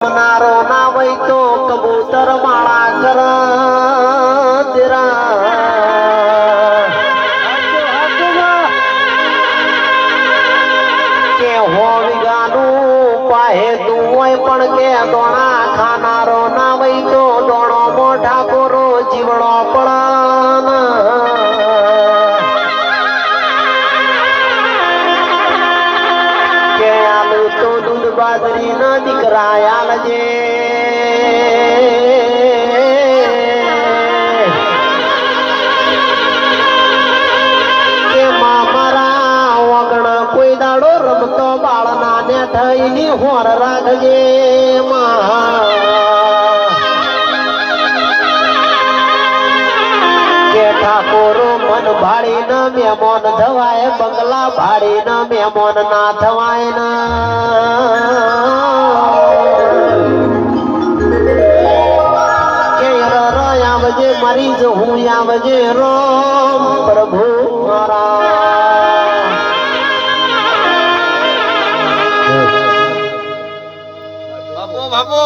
नारो ना वही तो कबूतर माड़ा कर तेरा के हो विगानू पाहे तू पण के दोना खानारो ना वही तो दोनो मोटा कोरो जीवड़ो पड़न के आलू तो दूध बाजरी न दिकराया जे के मामरा वगण कोई दाड़ो रमतो बाळना ने थईनी होर राखजे के ठाकोरो मन भाड़ी न मेमोन धवाए बंगला भाड़ी न मेमोन ना थवाए न के आवजे मरीज हूँ आवजे रोम प्रभु मारा बापू बापू